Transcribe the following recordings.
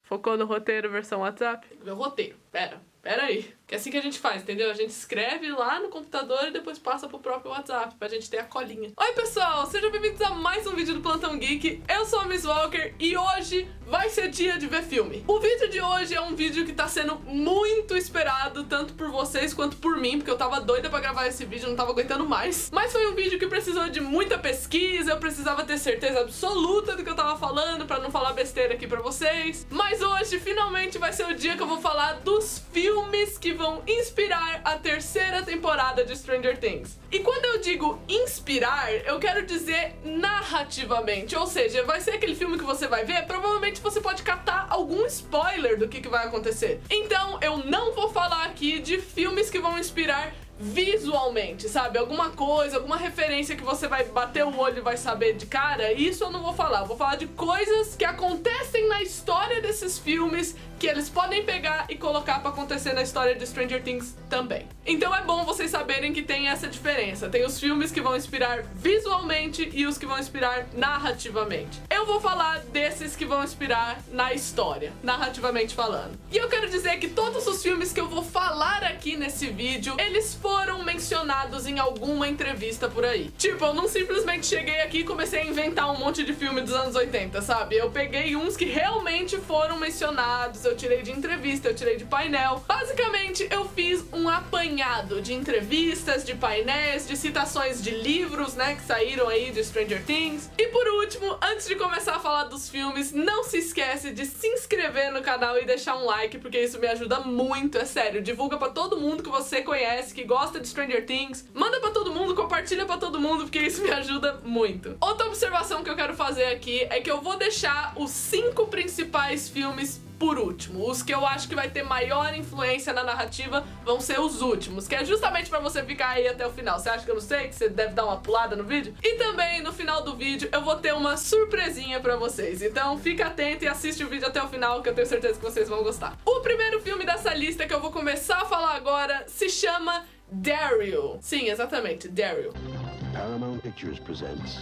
Focou no roteiro versão WhatsApp? Tem que ver o roteiro. Pera aí. Que é assim que a gente faz, entendeu? A gente escreve lá no computador e depois passa pro próprio WhatsApp, pra gente ter a colinha. Oi, pessoal! Sejam bem-vindos a mais um vídeo do Plantão Geek. Eu sou a Miss Walker e hoje vai ser dia de ver filme. O vídeo de hoje é um vídeo que tá sendo muito esperado, tanto por vocês quanto por mim, porque eu tava doida pra gravar esse vídeo, não tava aguentando mais. Mas foi um vídeo que precisou de muita pesquisa, eu precisava ter certeza absoluta do que eu tava falando, pra não falar besteira aqui pra vocês. Mas hoje, finalmente, vai ser o dia que eu vou falar dos filmes que vão inspirar a terceira temporada de Stranger Things. E quando eu digo inspirar, eu quero dizer narrativamente, ou seja, vai ser aquele filme que você vai ver, provavelmente você pode catar algum spoiler do que vai acontecer. Então eu não vou falar aqui de filmes que vão inspirar visualmente, sabe? Alguma coisa, alguma referência que você vai bater o olho e vai saber de cara, isso eu não vou falar. Eu vou falar de coisas que acontecem na história desses filmes, que eles podem pegar e colocar pra acontecer na história de Stranger Things também. Então é bom vocês saberem que tem essa diferença. Tem os filmes que vão inspirar visualmente e os que vão inspirar narrativamente. Eu vou falar desses que vão inspirar na história, narrativamente falando. E eu quero dizer que todos os filmes que eu vou falar aqui nesse vídeo, eles foram mencionados em alguma entrevista por aí. Tipo, eu não simplesmente cheguei aqui e comecei a inventar um monte de filme dos anos 80, sabe? Eu peguei uns que realmente foram mencionados, eu tirei de entrevista, eu tirei de painel. Basicamente, eu fiz um apanhado de entrevistas, de painéis, de citações de livros, né, que saíram aí de Stranger Things. E por último, antes de começar a falar dos filmes, não se esquece de se inscrever no canal e deixar um like, porque isso me ajuda muito, é sério. Divulga pra todo mundo que você conhece, que gosta de Stranger Things. Manda pra todo mundo, compartilha pra todo mundo, porque isso me ajuda muito. Outra observação que eu quero fazer aqui é que eu vou deixar os 5 principais filmes por último. Os que eu acho que vai ter maior influência na narrativa vão ser os últimos, que é justamente pra você ficar aí até o final. Você acha que eu não sei? Que você deve dar uma pulada no vídeo? E também, no final do vídeo, eu vou ter uma surpresinha pra vocês. Então fica atento e assiste o vídeo até o final, que eu tenho certeza que vocês vão gostar. O primeiro filme dessa lista que eu vou começar a falar agora se chama Daryl. Sim, exatamente, Daryl. Paramount Pictures presents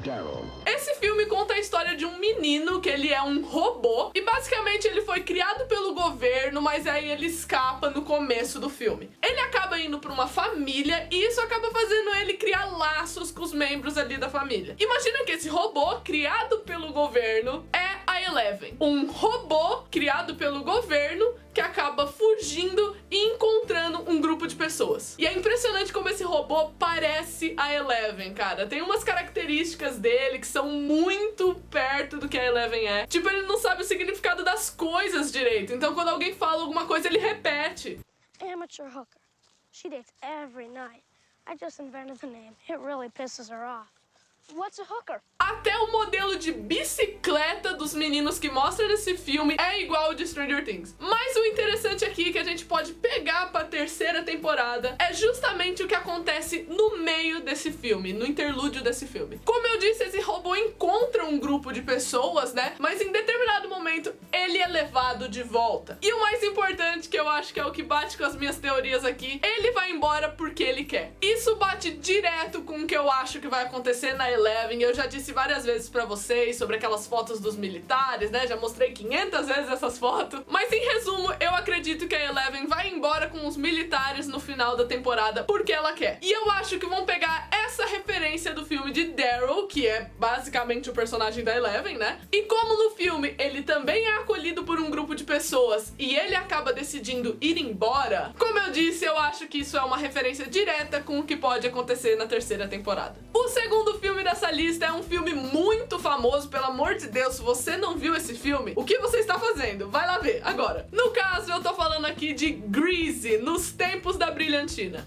Daryl. Esse filme conta a história de um menino que ele é um robô e basicamente ele foi criado pelo governo, mas aí ele escapa no começo do filme. Ele acaba indo pra uma família e isso acaba fazendo ele criar laços com os membros ali da família. Imagina que esse robô criado pelo governo é a Eleven, um robô criado pelo governo que acaba fugindo e encontrando um grupo de pessoas. E é impressionante como esse robô parece a Eleven, cara. Tem umas características dele que são muito perto do que a Eleven é. Tipo, ele não sabe o significado das coisas direito. Então, quando alguém fala alguma coisa, ele repete. Amateur hooker. She dates every night. I just invented the name. It really pisses her off. What's a hooker? Até o modelo de bicicleta dos meninos que mostra nesse filme é igual ao de Stranger Things. Mas o interessante aqui que a gente pode pegar pra terceira temporada é justamente o que acontece no meio desse filme, no interlúdio desse filme. Como eu disse, esse robô encontra um grupo de pessoas, né? Mas em determinado momento ele é levado de volta. E o mais importante, que eu acho que é o que bate com as minhas teorias aqui, ele vai embora porque ele quer. Isso bate direto com o que eu acho que vai acontecer na Eleven. Eu já disse várias vezes pra vocês sobre aquelas fotos dos militares, né? Já mostrei 500 vezes essas fotos. Mas em resumo, eu acredito que a Eleven vai embora com os militares no final da temporada porque ela quer. E eu acho que vão pegar essa referência do filme de Daryl, que é basicamente o personagem da Eleven, né? E como no filme ele também é acolhido por um grupo de pessoas e ele acaba decidindo ir embora, como eu disse, eu acho que isso é uma referência direta com o que pode acontecer na terceira temporada. O segundo filme dessa lista é um filme muito famoso, pelo amor de Deus, se você não viu esse filme, o que você está fazendo? Vai lá ver, agora. No caso, eu tô falando aqui de Grease, Nos Tempos da Brilhantina.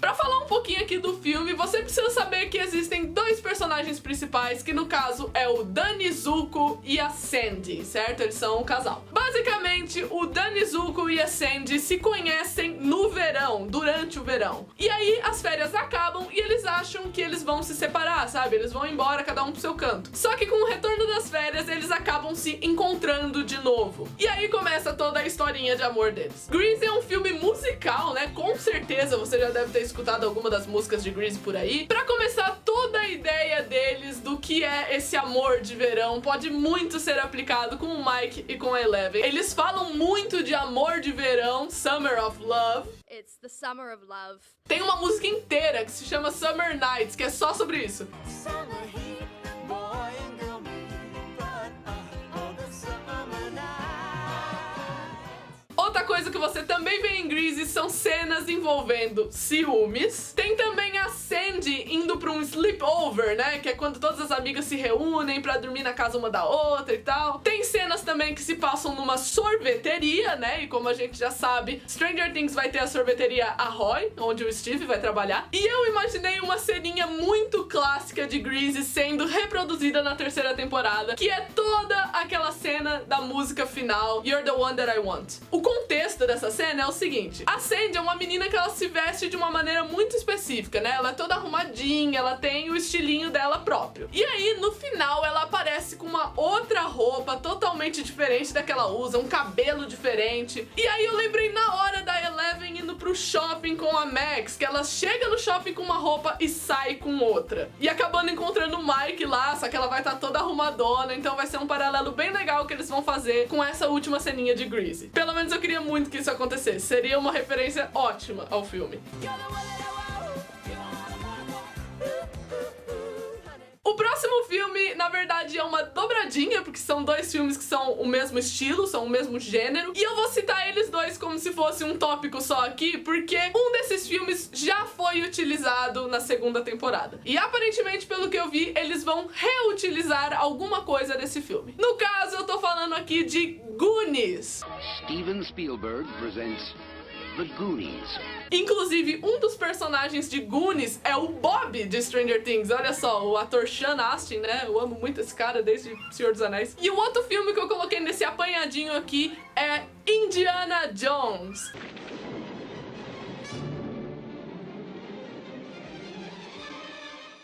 Pra falar um pouquinho aqui do filme, você precisa saber que existem 2 personagens principais, que no caso é o Danny Zuko e a Sandy, certo? Eles são um casal. Basicamente, o Danny Zuko e a Sandy se conhecem no verão, durante o verão. E aí as férias acabam e eles acham que eles vão se separar, sabe? Eles vão embora, cada um pro seu canto. Só que com o retorno das férias, eles acabam se encontrando de novo. E aí começa toda a historinha de amor deles. Grease é um filme musical, né? Com certeza você já deve ter escutado alguma das das músicas de Grease por aí. Pra começar, toda a ideia deles do que é esse amor de verão pode muito ser aplicado com o Mike e com a Eleven. Eles falam muito de amor de verão, Summer of Love. It's the summer of love. Tem uma música inteira que se chama Summer Nights, que é só sobre isso. Outra coisa que você também vê em Grease são cenas envolvendo ciúmes. Tem também a Sandy indo pra um sleepover, né? Que é quando todas as amigas se reúnem pra dormir na casa uma da outra e tal. Tem cenas também que se passam numa sorveteria, né? E como a gente já sabe, Stranger Things vai ter a sorveteria Ahoy, onde o Steve vai trabalhar. E eu imaginei uma ceninha muito clássica de Grease sendo reproduzida na terceira temporada, que é toda aquela cena da música final, You're the One That I Want. O contexto dessa cena é o seguinte: a Sandy é uma menina que ela se veste de uma maneira muito específica, né? Ela é toda arrumadinha, ela tem o estilinho dela próprio. E aí, no final, ela aparece com uma outra roupa totalmente diferente da que ela usa, um cabelo diferente. E aí eu lembrei na hora da Eleven indo pro shopping com a Max, que ela chega no shopping com uma roupa e sai com outra. E acabando encontrando o Mike lá, só que ela vai estar toda arrumadona, então vai ser um paralelo bem legal que eles vão fazer com essa última ceninha de Grease. Pelo menos eu queria muito que isso acontecesse. Seria uma referência ótima ao filme. O próximo filme, na verdade, é uma dobradinha, porque são dois filmes que são o mesmo estilo, são o mesmo gênero. E eu vou citar eles dois como se fosse um tópico só aqui, porque um desses filmes já foi utilizado na segunda temporada. E aparentemente, pelo que eu vi, eles vão reutilizar alguma coisa desse filme. No caso, eu tô falando aqui de Goonies. Steven Spielberg presents The Goonies. Inclusive, um dos personagens de Goonies é o Bob de Stranger Things. Olha só, o ator Sean Astin, né? Eu amo muito esse cara desde Senhor dos Anéis. E o outro filme que eu coloquei nesse apanhadinho aqui é Indiana Jones.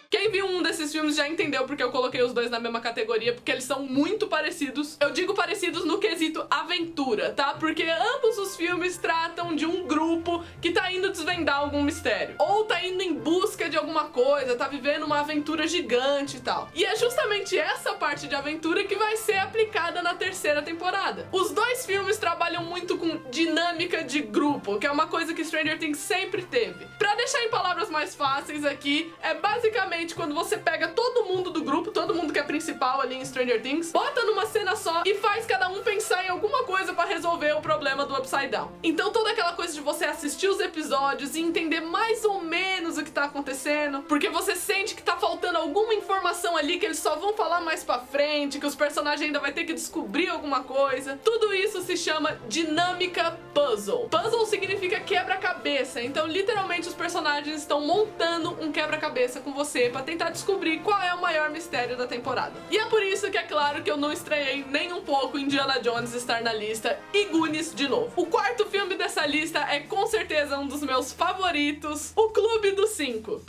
Quem viu um desses filmes já entendeu porque eu coloquei os dois na mesma categoria, porque eles são muito parecidos. Eu digo parecidos no quesito aventura, tá? Porque ambos os filmes tratam de um grupo que tá indo desvendar algum mistério, ou tá indo em busca de alguma coisa, tá vivendo uma aventura gigante e tal. E é justamente essa parte de aventura que vai ser aplicada na terceira temporada. Os dois filmes trabalham muito com dinâmica de grupo, que é uma coisa que Stranger Things sempre teve. Pra deixar em palavras mais fáceis aqui, é basicamente quando você pega todo mundo do grupo, todo mundo que é principal ali em Stranger Things, bota numa cena só e faz cada um pensar em alguma coisa pra resolver o problema do Upside Down. Então toda aquela coisa de você assistir os episódios e entender mais ou menos o que tá acontecendo, porque você sente que tá faltando alguma informação ali que eles só vão falar mais pra frente, que os personagens ainda vai ter que descobrir alguma coisa. Tudo isso se chama dinâmica puzzle. Puzzle significa quebra-cabeça, então literalmente os personagens estão montando um quebra-cabeça com você pra tentar descobrir qual é o maior mistério da temporada. E é por isso que é claro que eu não estranhei nem um pouco Indiana Jones estar na lista e Goonies de novo. O quarto filme dessa lista é com certeza um dos meus favoritos, O Clube dos Cinco.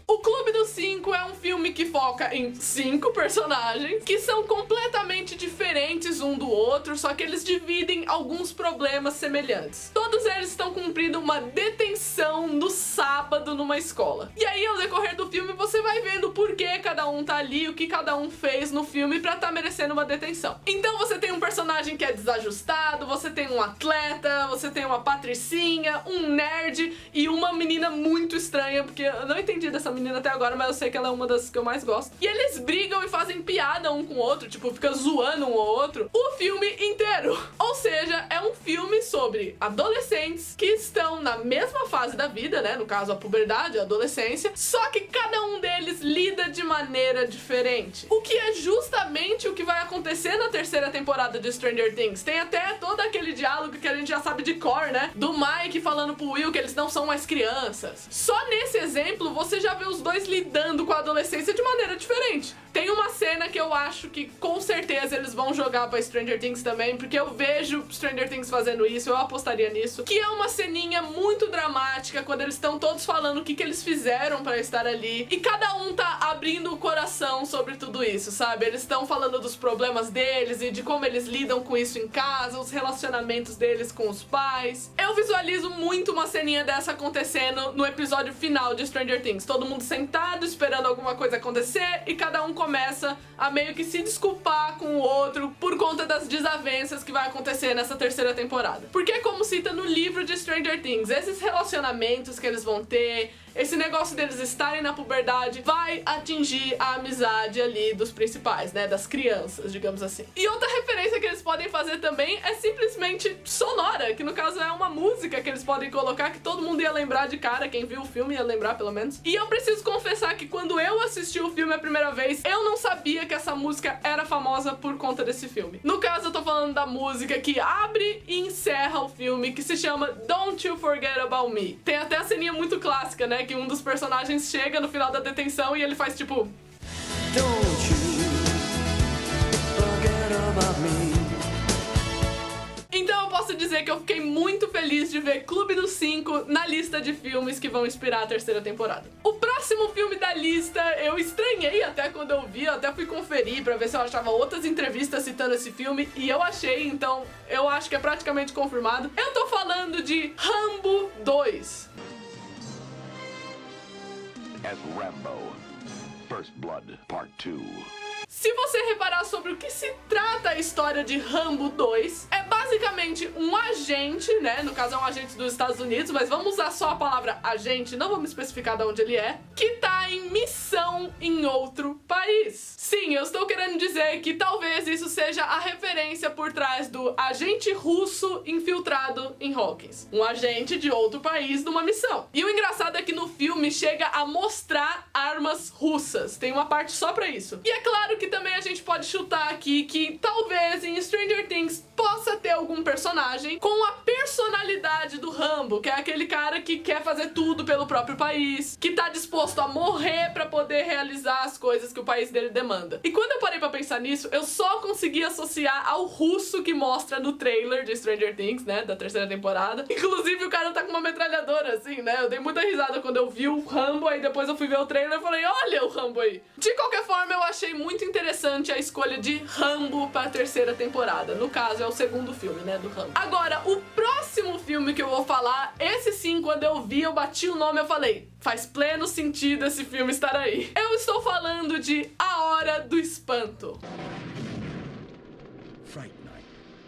O Clube dos Cinco é um filme que foca em 5 personagens que são completamente diferentes um do outro, só que eles dividem alguns problemas semelhantes. Todos eles estão cumprindo uma detenção no sábado numa escola. E aí, ao decorrer do filme, você vai vendo por que cada um tá ali, o que cada um fez no filme pra tá merecendo uma detenção. Então você tem um personagem que é desajustado, você tem um atleta, você tem uma patricinha, um nerd e uma menina muito estranha, porque eu não entendi dessa menina até agora, mas eu sei que ela é uma das que eu mais gosto. E eles brigam e fazem piada um com o outro, tipo, fica zoando um ao outro o filme inteiro. Ou seja, é um filme sobre adolescentes que estão na mesma fase da vida, né? No caso, a puberdade, a adolescência, só que cada um deles lida de maneira diferente. O que é justamente o que vai acontecer na terceira temporada de Stranger Things. Tem até todo aquele diálogo que a gente já sabe de cor, né? Do Mike falando pro Will que eles não são mais crianças. Só nesse exemplo, você já vê os dois lidando com a adolescência de maneira diferente. Tem uma cena que eu acho que com certeza eles vão jogar pra Stranger Things também, porque eu vejo Stranger Things fazendo isso, eu apostaria nisso. Que é uma ceninha muito dramática, quando eles estão todos falando o que eles fizeram pra estar ali. E cada um tá abrindo o coração sobre tudo isso, sabe? Eles estão falando dos problemas deles e de como eles lidam com isso em casa, os relacionamentos deles com os pais. Eu visualizo muito uma ceninha dessa acontecendo no episódio final de Stranger Things. Todo mundo sentado, esperando alguma coisa acontecer, e cada um começa a meio que se desculpar com o outro por conta das desavenças que vai acontecer nessa terceira temporada. Porque, como cita no livro de Stranger Things, esses relacionamentos que eles vão ter, esse negócio deles estarem na puberdade, vai atingir a amizade ali dos principais, né? Das crianças, digamos assim. E outra referência que eles podem fazer também é simplesmente sonora, que no caso é uma música que eles podem colocar que todo mundo ia lembrar de cara, quem viu o filme ia lembrar pelo menos. E eu preciso confessar que quando eu assisti o filme a primeira vez, eu não sabia que essa música era famosa por conta desse filme. No caso, eu tô falando da música que abre e encerra o filme, que se chama Don't You Forget About Me. Tem até a ceninha muito clássica, né? Que um dos personagens chega no final da detenção e ele faz tipo... Don't you forget about me. Então eu posso dizer que eu fiquei muito feliz de ver Clube dos 5 na lista de filmes que vão inspirar a terceira temporada. O próximo filme da lista eu estranhei até quando eu vi, eu até fui conferir pra ver se eu achava outras entrevistas citando esse filme, e eu achei, então eu acho que é praticamente confirmado. Eu tô falando de Rambo 2. As Rambo, First Blood, Part 2. Se você reparar sobre o que se trata a história de Rambo 2, é basicamente um agente, né? No caso é um agente dos Estados Unidos, mas vamos usar só a palavra agente, não vamos especificar de onde ele é, que tá em missão em outro país. Sim, eu estou querendo dizer que talvez isso seja a referência por trás do agente russo infiltrado em Hawkins. Um agente de outro país numa missão. E o engraçado é que no filme chega a mostrar armas russas. Tem uma parte só pra isso. E é claro que também a gente pode chutar aqui que talvez em Stranger Things possa ter algum personagem com a personalidade do Rambo, que é aquele cara que quer fazer tudo pelo próprio país, que tá disposto a morrer pra poder realizar as coisas que o país dele demanda. E quando eu parei pra pensar nisso, eu só consegui associar ao russo que mostra no trailer de Stranger Things, né, da terceira temporada. Inclusive o cara tá com uma metralhadora, assim, né, eu dei muita risada quando eu vi o Rambo, aí depois eu fui ver o trailer e falei, olha o Rambo aí. De qualquer forma, eu achei muito interessante a escolha de Rambo pra terceira temporada. No caso, é o segundo filme, né, do Rambo. Agora, o próximo filme que eu vou falar, esse sim, quando eu vi, eu bati o nome, eu falei, faz pleno sentido esse filme estar aí. Eu estou falando de A Hora do Espanto. Fright Night.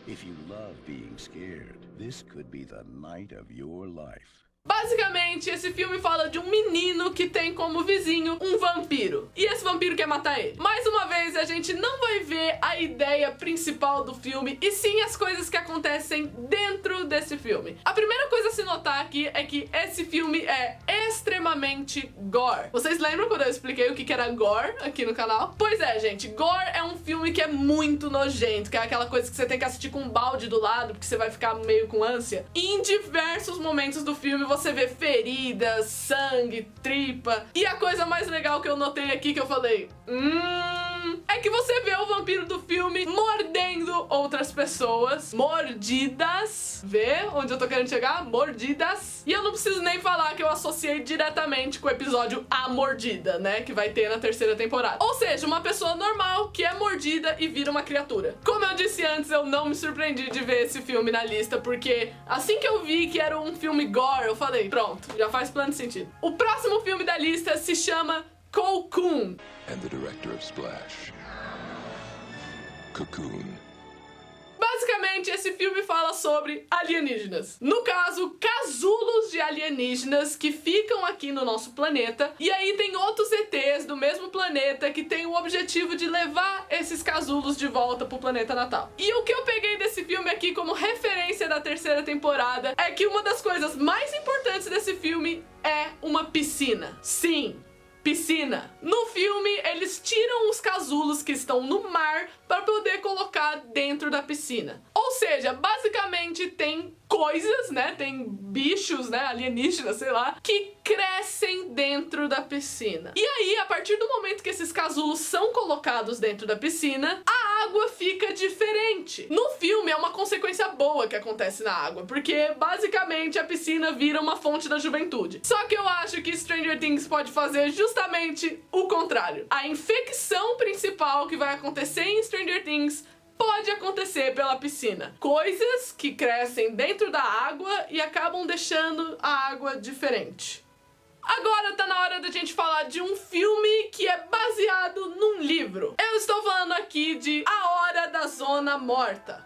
If you love being scared, this could be the night of your life. Basicamente, esse filme fala de um menino que tem como vizinho um vampiro. E esse vampiro quer matar ele. Mais uma vez, a gente não vai ver a ideia principal do filme, e sim as coisas que acontecem dentro desse filme. A primeira coisa a se notar aqui é que esse filme é extremamente gore. Vocês lembram quando eu expliquei o que era gore aqui no canal? Pois é, gente, gore é um filme que é muito nojento, que é aquela coisa que você tem que assistir com um balde do lado, porque você vai ficar meio com ânsia. E em diversos momentos do filme, você vê feridas, sangue, tripa. E a coisa mais legal que eu notei aqui, que eu falei, é que você vê o vampiro do filme mordendo outras pessoas. Mordidas. Vê onde eu tô querendo chegar? Mordidas. E eu não preciso nem falar que eu associei diretamente com o episódio A Mordida, né? Que vai ter na terceira temporada. Ou seja, uma pessoa normal que é mordida e vira uma criatura. Como eu disse antes, eu não me surpreendi de ver esse filme na lista, porque assim que eu vi que era um filme gore, eu falei, pronto, já faz plano sentido. O próximo filme da lista se chama Cocoon. And the director of Splash. Cocoon. Basicamente, esse filme fala sobre alienígenas. No caso, casulos de alienígenas que ficam aqui no nosso planeta. E aí tem outros ETs do mesmo planeta que tem o objetivo de levar esses casulos de volta pro planeta natal. E o que eu peguei desse filme aqui como referência da terceira temporada é que uma das coisas mais importantes desse filme é uma piscina. Sim, piscina. No filme, eles tiram os casulos que estão no mar para poder colocar dentro da piscina. Ou seja, basicamente tem coisas, né, tem bichos, né, alienígenas, sei lá, que crescem dentro da piscina. E aí, a partir do momento que esses casulos são colocados dentro da piscina, a água fica diferente. No filme é uma consequência boa que acontece na água, porque basicamente a piscina vira uma fonte da juventude. Só que eu acho que Stranger Things pode fazer justamente o contrário. A infecção principal que vai acontecer em Stranger Things pode acontecer pela piscina. Coisas que crescem dentro da água e acabam deixando a água diferente. Agora tá na hora da gente falar de um filme que é baseado num livro. Eu estou falando aqui de A Hora da Zona Morta.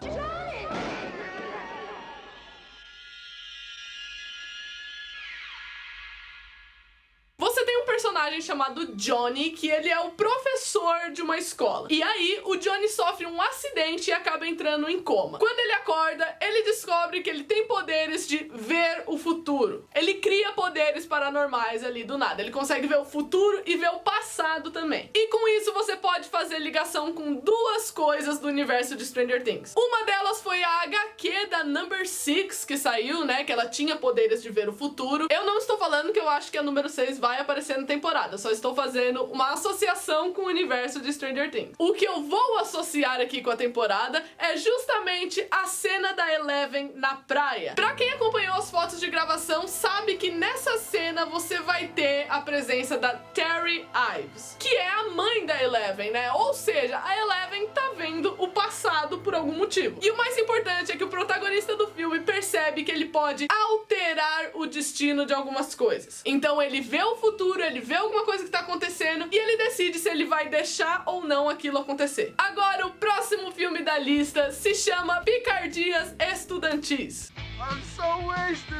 Você tem um personagem chamado Johnny, que ele é o professor de uma escola. E aí, o Johnny sofre um acidente e acaba entrando em coma. Quando ele acorda, ele descobre que ele tem poderes de ver o futuro. Ele cria poderes paranormais ali do nada. Ele consegue ver o futuro e ver o passado também. E com isso, você pode fazer ligação com duas coisas do universo de Stranger Things. Uma delas foi a HQ da Number 6 que saiu, né? Que ela tinha poderes de ver o futuro. Eu não estou falando que eu acho que a número 6 vai aparecer na temporada, só estou fazendo uma associação com o universo de Stranger Things. O que eu vou associar aqui com a temporada é justamente a cena da Eleven na praia. Pra quem acompanhou as fotos de gravação, sabe que nessa cena você vai ter a presença da Terry Ives, que é a mãe da Eleven, né? Ou seja, a Eleven tá vendo o passado por algum motivo. E o mais importante é que o protagonista do filme percebe que ele pode alterar o destino de algumas coisas. Então ele vê o futuro, ele vê alguma coisa que tá acontecendo e ele decide se ele vai deixar ou não aquilo acontecer. Agora, o próximo filme da lista se chama Picardias Estudantis. I'm so wasted.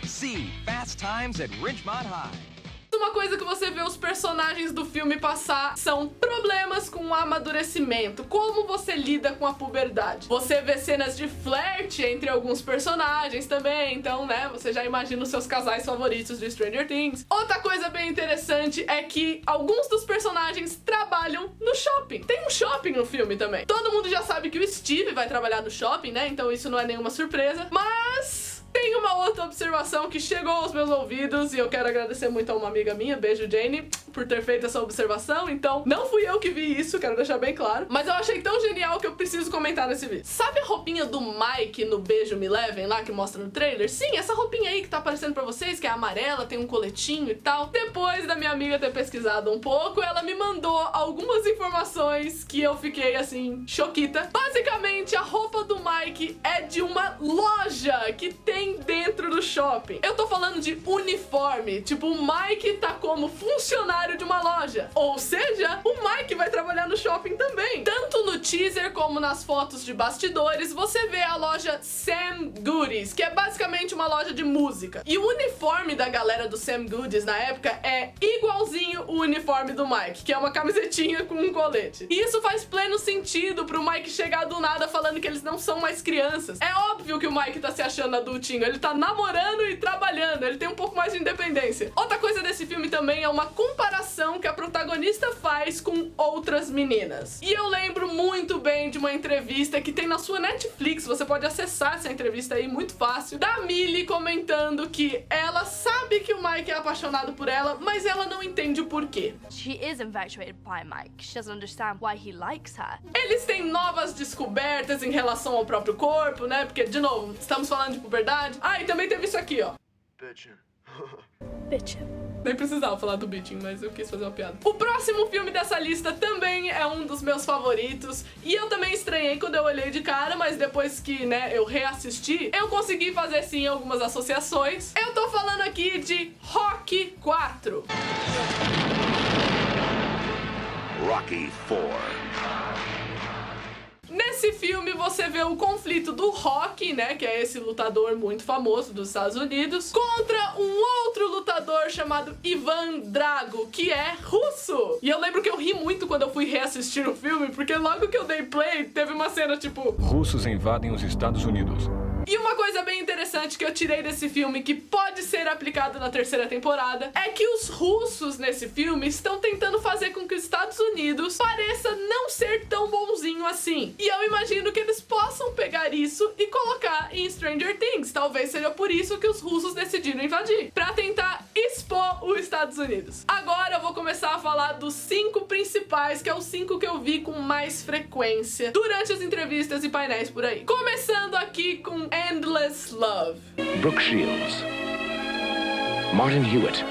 See Fast Times at Ridgemont High. Uma coisa que você vê os personagens do filme passar são problemas com o amadurecimento, como você lida com a puberdade. Você vê cenas de flerte entre alguns personagens também, então, né, você já imagina os seus casais favoritos de Stranger Things. Outra coisa bem interessante é que alguns dos personagens trabalham no shopping. Tem um shopping no filme também. Todo mundo já sabe que o Steve vai trabalhar no shopping, né, então isso não é nenhuma surpresa, mas tem uma outra observação que chegou aos meus ouvidos e eu quero agradecer muito a uma amiga minha, beijo Jane, por ter feito essa observação. Então, não fui eu que vi isso, quero deixar bem claro, mas eu achei tão genial que eu preciso comentar nesse vídeo. Sabe a roupinha do Mike no Beijo Me Levem lá, que mostra no trailer? Sim, essa roupinha aí que tá aparecendo pra vocês, que é amarela, tem um coletinho e tal. Depois da minha amiga ter pesquisado um pouco, ela me mandou algumas informações que eu fiquei, assim, choquita. Basicamente, a roupa do Mike é de uma loja que tem dentro do shopping. Eu tô falando de uniforme, tipo, o Mike tá como funcionário de uma loja. Ou seja, o Mike vai trabalhar no shopping também. Tanto no teaser como nas fotos de bastidores, você vê a loja Sam Goodies, que é basicamente uma loja de música. E o uniforme da galera do Sam Goodies na época é igualzinho o uniforme do Mike, que é uma camisetinha com um colete. E isso faz pleno sentido pro Mike chegar do nada falando que eles não são mais crianças. É óbvio que o Mike tá se achando adultinho, ele tá namorando e trabalhando, ele tem um pouco mais de independência. Outra coisa desse filme também é uma comparação que a protagonista faz com outras meninas. E eu lembro muito bem de uma entrevista que tem na sua Netflix, você pode acessar essa entrevista aí muito fácil, da Millie comentando que ela sabe que o Mike é apaixonado por ela, mas ela não entende o porquê. She is infatuated by Mike. She doesn't understand why he likes her. Eles têm novas descobertas em relação ao próprio corpo, né? Porque, de novo, estamos falando de puberdade. Ah, e também teve isso aqui, ó. Bitchin'. Nem precisava falar do bitching, mas eu quis fazer uma piada. O próximo filme dessa lista também é um dos meus favoritos. E eu também estranhei quando eu olhei de cara, mas depois que, né, eu reassisti, eu consegui fazer sim algumas associações. Eu tô falando aqui de Rocky 4. Rocky 4. Nesse filme você vê o conflito do Rocky, né, que é esse lutador muito famoso dos Estados Unidos, contra um outro lutador chamado Ivan Drago, que é russo. E eu lembro que eu ri muito quando eu fui reassistir o filme, porque logo que eu dei play, teve uma cena tipo... Russos invadem os Estados Unidos. E uma coisa bem interessante que eu tirei desse filme que pode ser aplicado na terceira temporada é que os russos nesse filme estão tentando fazer com que os Estados Unidos pareça não ser tão bonzinho assim. E eu imagino que eles possam pegar isso e colocar em Stranger Things. Talvez seja por isso que os russos decidiram invadir, pra tentar expor os Estados Unidos. Agora eu vou começar a falar dos 5 principais, que é os 5 que eu vi com mais frequência durante as entrevistas e painéis por aí. Começando aqui com Endless Love. Brooke Shields. Martin Hewitt.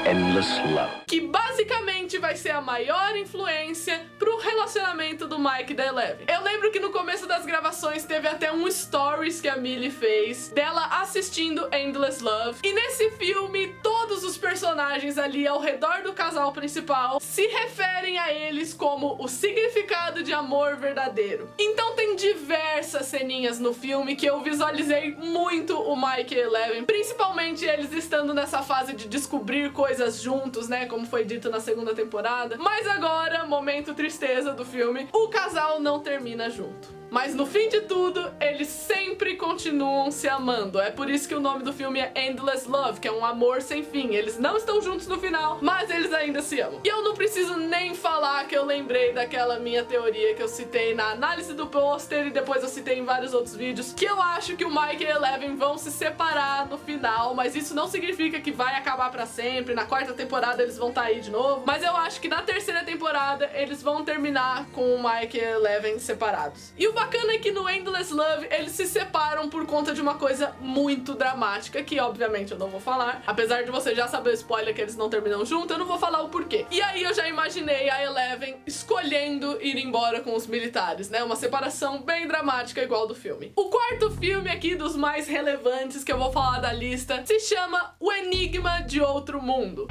Endless Love. Que basicamente vai ser a maior influência pro relacionamento do Mike e da Eleven. Eu lembro que no começo das gravações teve até um stories que a Millie fez dela assistindo Endless Love. E nesse filme, todos os personagens ali ao redor do casal principal se referem a eles como o significado de amor verdadeiro. Então tem diversas ceninhas no filme que eu visualizei muito o Mike e a Eleven, principalmente eles estando nessa fase de descobrir coisas juntos, né, como foi dito na segunda temporada. Mas agora, momento tristeza do filme, o casal não termina junto. Mas no fim de tudo, eles sempre continuam se amando. É por isso que o nome do filme é Endless Love, que é um amor sem fim. Eles não estão juntos no final, mas eles ainda se amam. E eu não preciso nem falar que eu lembrei daquela minha teoria que eu citei na análise do pôster e depois eu citei em vários outros vídeos, que eu acho que o Mike e a Eleven vão se separar no final, mas isso não significa que vai acabar pra sempre. Na quarta temporada eles vão estar aí de novo, mas eu acho que na terceira temporada eles vão terminar com o Mike e a Eleven separados. E o bacana é que no Endless Love eles se separam por conta de uma coisa muito dramática, que obviamente eu não vou falar. Apesar de você já saber o spoiler que eles não terminam juntos, eu não vou falar o porquê. E aí eu já imaginei a Eleven escolhendo ir embora com os militares, né? Uma separação bem dramática igual do filme. O quarto filme aqui dos mais relevantes que eu vou falar da lista se chama O Enigma de Outro Mundo.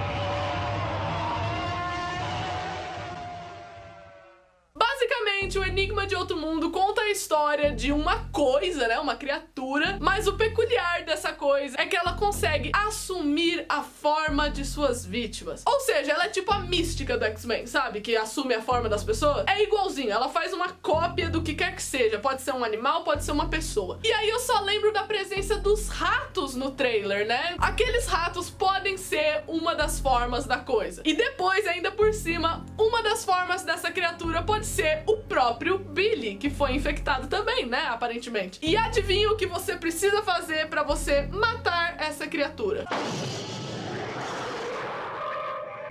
Basicamente, o Enigma de Outro Mundo conta a história de uma coisa, né, uma criatura, mas o peculiar dessa coisa é que ela consegue assumir a forma de suas vítimas. Ou seja, ela é tipo a mística do X-Men, sabe? Que assume a forma das pessoas. É igualzinho, ela faz uma cópia do que quer que seja. Pode ser um animal, pode ser uma pessoa. E aí eu só lembro da presença dos ratos no trailer, né? Aqueles ratos podem ser uma das formas da coisa. E depois, ainda por cima, uma das formas dessa criatura pode ser o próprio Billy, que foi infectado também, né, aparentemente. E adivinha o que você precisa fazer pra você matar essa criatura?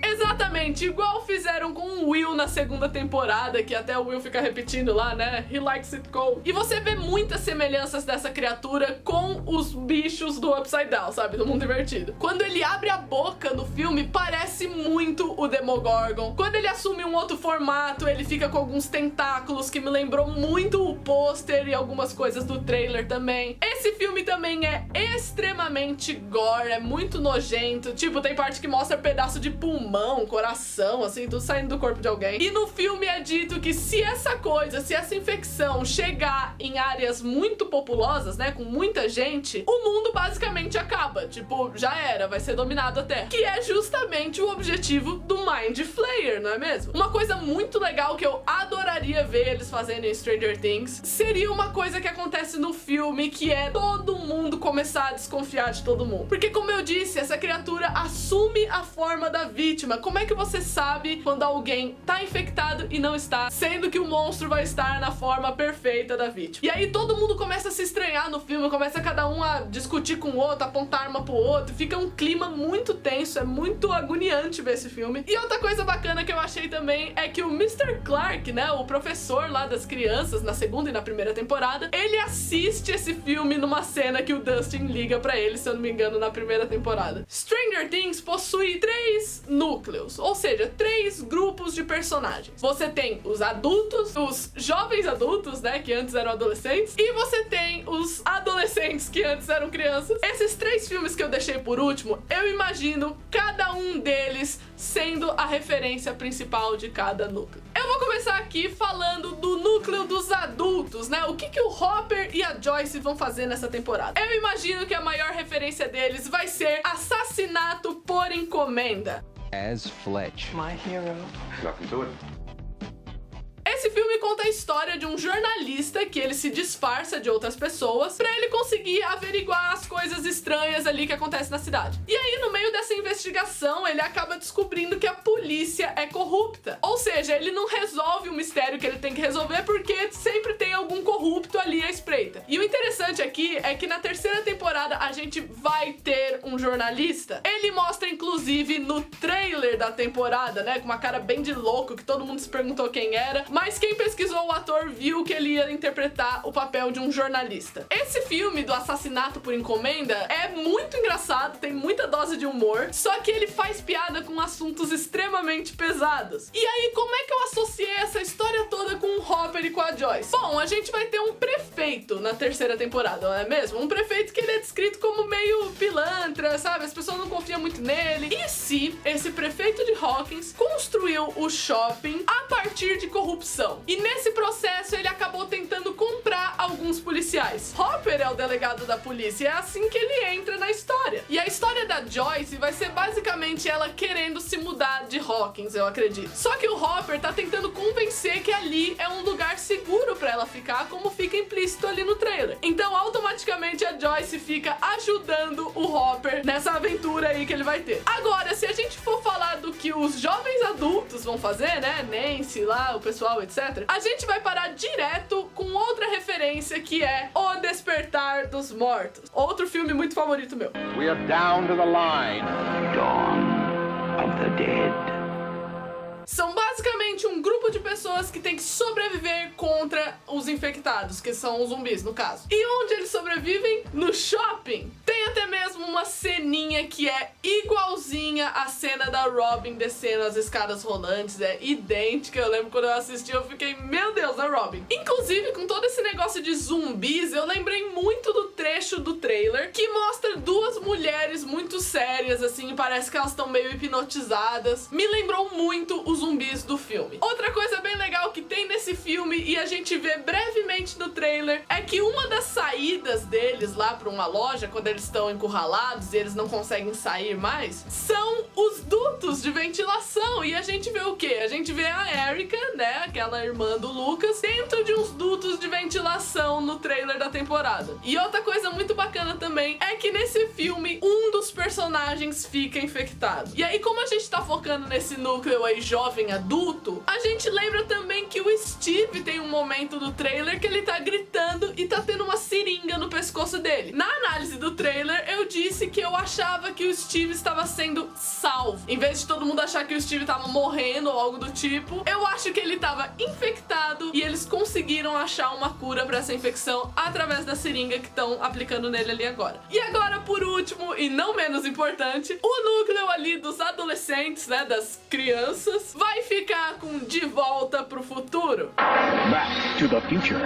Exatamente, igual fizeram com o Will na segunda temporada, que até o Will fica repetindo lá, né? He likes it cold. E você vê muitas semelhanças dessa criatura com os bichos do Upside Down, sabe? Do mundo invertido. Quando ele abre a boca no filme, parece muito o Demogorgon. Quando ele assume um outro formato, ele fica com alguns tentáculos que me lembrou muito o pôster e algumas coisas do trailer também. Esse filme também é extremamente gore, é muito nojento. Tipo, tem parte que mostra pedaço de pulmão, coração, assim, tudo saindo do corpo de alguém. E no filme é dito que se essa infecção chegar em áreas muito populosas, né, com muita gente, o mundo basicamente acaba. Tipo, já era, vai ser dominado até. Que é justamente o objetivo do Mind Flayer, não é mesmo? Uma coisa muito legal que eu adoraria ver eles fazendo em Stranger Things seria uma coisa que acontece no filme, que é todo mundo começar a desconfiar de todo mundo. Porque, como eu disse, essa criatura assume a forma da vítima. Como é que você sabe quando alguém tá infectado e não está, sendo que o monstro vai estar na forma perfeita da vítima? E aí todo mundo começa a se estranhar no filme, começa cada um a discutir com o outro, apontar arma pro outro, fica um clima muito tenso, é muito agoniante ver esse filme. E outra coisa bacana que eu achei também é que o Mr. Clark, né, o professor lá das crianças, na segunda e na primeira temporada, ele assiste esse filme numa cena que o Dustin liga pra ele, se eu não me engano, na primeira temporada. Stranger Things possui 3 núcleos, ou seja, 3 grupos de personagens. Você tem os adultos, os jovens adultos, né, que antes eram adolescentes, e você tem os adolescentes que antes eram crianças. Esses 3 filmes que eu deixei por último, eu imagino cada um deles sendo a referência principal de cada núcleo. Eu vou começar aqui falando do núcleo dos adultos, né? O que o Hopper e a Joyce vão fazer nessa temporada? Eu imagino que a maior referência deles vai ser assassinato por encomenda. As Fletch. Welcome to it. Esse filme conta a história de um jornalista que ele se disfarça de outras pessoas pra ele conseguir averiguar as coisas estranhas ali que acontecem na cidade. E aí, no meio dessa investigação, ele acaba descobrindo que a polícia é corrupta. Ou seja, ele não resolve o mistério que ele tem que resolver porque sempre tem algum corrupto ali à espreita. E o interessante aqui é que na terceira temporada a gente vai ter um jornalista. Ele mostra, inclusive, no trailer da temporada, né, com uma cara bem de louco, que todo mundo se perguntou quem era, mas quem pesquisou o ator viu que ele ia interpretar o papel de um jornalista. Esse filme do assassinato por encomenda é muito engraçado, tem muita dose de humor, só que ele faz piada com assuntos extremamente pesados. E aí, como é que eu associei essa história toda com o Hopper e com a Joyce? Bom, a gente vai ter um prefeito na terceira temporada, não é mesmo? Um prefeito que ele é descrito como meio pilantra, sabe? As pessoas não confiam muito nele. E se esse prefeito de Hawkins construiu o shopping a partir de corrupção? E nesse processo ele acabou tentando comprar alguns policiais. Hopper é o delegado da polícia e é assim que ele entra na história. E a história da Joyce vai ser basicamente ela querendo se mudar de Hawkins, eu acredito. Só que o Hopper tá tentando convencer que ali é um lugar seguro pra ela ficar, como fica implícito ali no trailer. Então, automaticamente, a Joyce fica ajudando o Hopper nessa aventura aí que ele vai ter. Agora, se a gente for falar do que os jovens adultos vão fazer, né, Nancy lá, o pessoal, etc., a gente vai parar direto com outra referência que é O Despertar dos Mortos. Outro filme muito favorito meu. We are down to the line. Dawn of the Dead. São basicamente um grupo de pessoas que tem que sobreviver contra os infectados, que são os zumbis, no caso. E onde eles sobrevivem? No shopping. Tem até mesmo uma ceninha que é igualzinha à cena da Robin descendo as escadas rolantes, é idêntica. Eu lembro quando eu assisti, eu fiquei, meu Deus, a Robin. Inclusive, com todo esse negócio de zumbis, eu lembrei muito do trecho do trailer, que mostra duas mulheres muito sérias, assim, parece que elas estão meio hipnotizadas. Me lembrou muito os zumbis do filme. Outra coisa bem legal que tem nesse filme, e a gente vê brevemente no trailer, é que uma das saídas deles lá pra uma loja, quando eles estão encurralados e eles não conseguem sair mais, são os dutos de ventilação. E a gente vê o quê? A gente vê a Erica, né, aquela irmã do Lucas, dentro de uns dutos de ventilação no trailer da temporada. E outra coisa muito bacana também é que nesse filme, um dos personagens fica infectado. E aí, como a gente tá focando nesse núcleo aí jovem adulto, a gente lembra também que o Steve tem um momento do trailer que ele tá gritando e tá tendo uma seringa no pescoço dele. Na análise do trailer, eu disse que eu achava que o Steve estava sendo salvo. Em vez de todo mundo achar que o Steve tava morrendo ou algo do tipo, eu acho que ele tava infectado e eles conseguiram achar uma cura pra essa infecção através da seringa que estão aplicando nele ali agora. E agora, por último, e não menos importante, o núcleo ali dos adolescentes, né, das crianças, vai ficar com De Volta pro Futuro. Back to the future.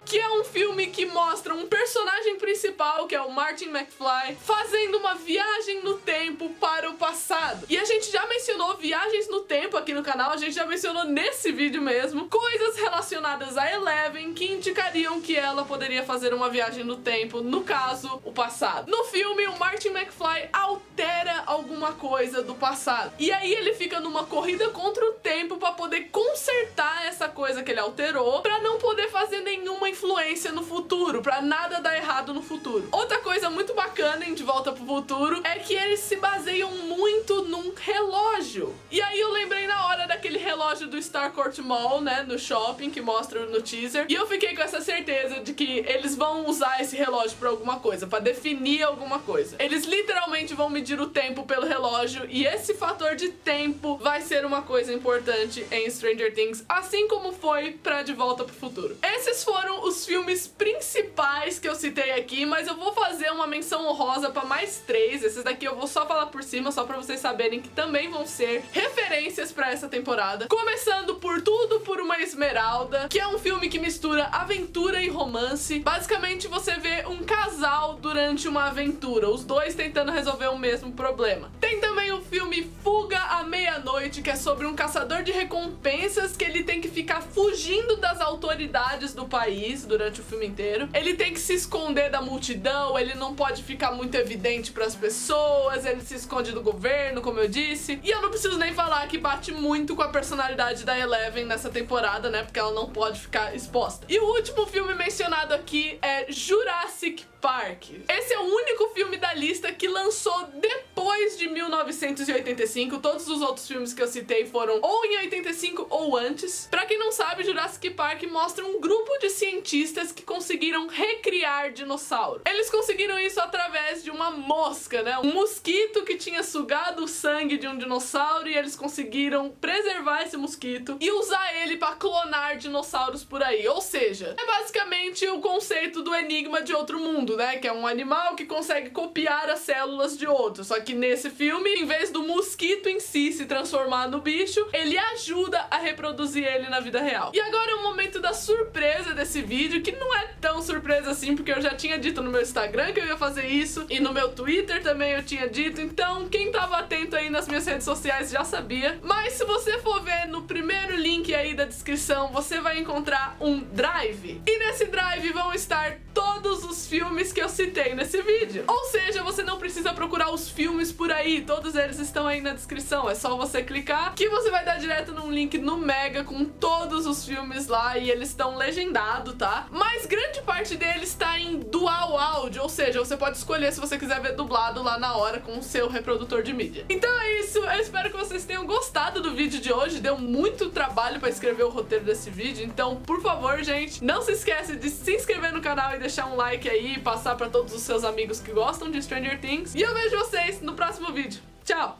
Que é um filme que mostra um personagem principal, que é o Martin McFly, fazendo uma viagem no tempo para o passado. E a gente já mencionou viagens no tempo aqui no canal, a gente já mencionou nesse vídeo mesmo, coisas relacionadas a Eleven que indicariam que ela poderia fazer uma viagem no tempo, no caso, o passado. No filme, o Martin McFly altera alguma coisa do passado. E aí ele fica numa corrida contra o tempo para poder consertar essa coisa que ele alterou, para não poder fazer nenhuma influência no futuro, pra nada dar errado no futuro. Outra coisa muito bacana em De Volta pro Futuro é que eles se baseiam muito num relógio. E aí eu lembrei na hora daquele relógio do Starcourt Mall, né, no shopping, que mostra no teaser, e eu fiquei com essa certeza de que eles vão usar esse relógio pra alguma coisa, pra definir alguma coisa. Eles literalmente vão medir o tempo pelo relógio, e esse fator de tempo vai ser uma coisa importante em Stranger Things, assim como foi pra De Volta pro Futuro. Esses foram os filmes principais que eu citei aqui, mas eu vou fazer uma menção honrosa pra mais 3. Esses daqui eu vou só falar por cima, só pra vocês saberem que também vão ser referências pra essa temporada. Começando por Tudo por uma Esmeralda, que é um filme que mistura aventura e romance. Basicamente você vê um casal durante uma aventura, os dois tentando resolver o mesmo problema. Tem também o filme Fuga à Meia-Noite, que é sobre um caçador de recompensas que ele tem que ficar fugindo das autoridades do país durante o filme inteiro. primeiro. Ele tem que se esconder da multidão, ele não pode ficar muito evidente pras pessoas, ele se esconde do governo, como eu disse. E eu não preciso nem falar que bate muito com a personalidade da Eleven nessa temporada, né? Porque ela não pode ficar exposta. E o último filme mencionado aqui é Jurassic Park. Esse é o único filme da lista que lançou depois de 1985. Todos os outros filmes que eu citei foram ou em 85 ou antes. Pra quem não sabe, Jurassic Park mostra um grupo de cientistas que conseguiram recriar dinossauro. Eles conseguiram isso através de uma mosca, né? Um mosquito que tinha sugado o sangue de um dinossauro e eles conseguiram preservar esse mosquito e usar ele pra clonar dinossauros por aí. Ou seja, é basicamente o conceito do enigma de outro mundo, né? Que é um animal que consegue copiar as células de outro. Só que nesse filme, em vez do mosquito em si se transformar no bicho, ele ajuda a reproduzir ele na vida real. E agora é o momento da surpresa desse vídeo, que não é tão surpresa assim, porque eu já tinha dito no meu Instagram que eu ia fazer isso, e no meu Twitter também eu tinha dito, então quem tava atento aí nas minhas redes sociais já sabia. Mas se você for ver no primeiro link aí da descrição, você vai encontrar um drive. E nesse drive vão estar todos os filmes que eu citei nesse vídeo. Ou seja, você não precisa procurar os filmes por aí, todos eles estão aí na descrição. É só você clicar que você vai dar direto num link no Mega com todos os filmes lá e eles estão legendados, tá? Mas grande parte deles está em dual áudio, ou seja, você pode escolher se você quiser ver dublado lá na hora com o seu reprodutor de mídia. Então é isso, eu espero que vocês tenham gostado do vídeo de hoje. Deu muito trabalho pra escrever o roteiro desse vídeo, então por favor, gente, não se esquece de se inscrever no canal e deixar um like aí, passar pra todos os seus amigos que gostam de Stranger Things. E eu vejo vocês no próximo vídeo. Tchau!